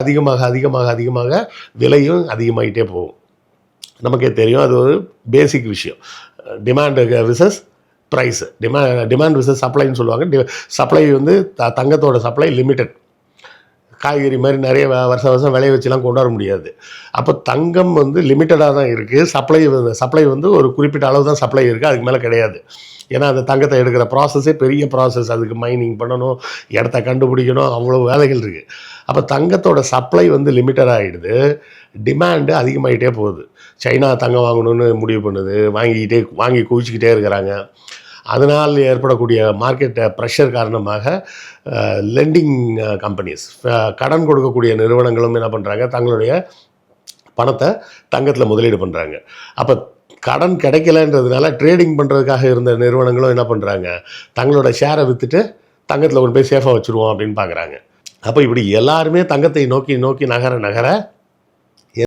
அதிகமாக அதிகமாக அதிகமாக விலையும் அதிகமாகிட்டே போகும். நமக்கே தெரியும், அது ஒரு பேசிக் விஷயம். Demand versus price. Demand versus சப்ளைன்னு சொல்லுவாங்க. சப்ளை வந்து தங்கத்தோட சப்ளை லிமிட்டட். காய்கறி மாதிரி நிறைய வருஷம் வருஷம் விளைய வச்சுலாம் கொண்டு வர முடியாது. அப்போ தங்கம் வந்து லிமிட்டடாக தான் இருக்குது. சப்ளை வந்து ஒரு குறிப்பிட்ட அளவு தான் சப்ளை இருக்குது, அதுக்கு மேலே கிடையாது. ஏன்னா அந்த தங்கத்தை எடுக்கிற ப்ராசஸே பெரிய ப்ராசஸ். அதுக்கு மைனிங் பண்ணணும், இடத்த கண்டுபிடிக்கணும், அவ்வளோ வேலைகள் இருக்குது. அப்போ தங்கத்தோட சப்ளை வந்து லிமிட்டட் ஆகிடுது, டிமாண்டு அதிகமாகிட்டே போகுது. சைனா தங்கம் வாங்கணும்னு முடிவு பண்ணுது, வாங்கி குவிச்சிக்கிட்டே இருக்கிறாங்க. அதனால் ஏற்படக்கூடிய மார்க்கெட் ப்ரெஷர் காரணமாக லெண்டிங் கம்பெனிஸ், கடன் கொடுக்கக்கூடிய நிறுவனங்களும் என்ன பண்ணுறாங்க, தங்களுடைய பணத்தை தங்கத்தில் முதலீடு பண்ணுறாங்க. அப்போ கடன் கிடைக்கலன்றதுனால ட்ரேடிங் பண்ணுறதுக்காக இருந்த நிறுவனங்களும் என்ன பண்ணுறாங்க, தங்களோட ஷேரை விற்றுட்டு தங்கத்தில் கொண்டு போய் சேஃபாக வச்சுருவோம் அப்படின்னு பார்க்குறாங்க. அப்போ இப்படி எல்லாருமே தங்கத்தை நோக்கி நகர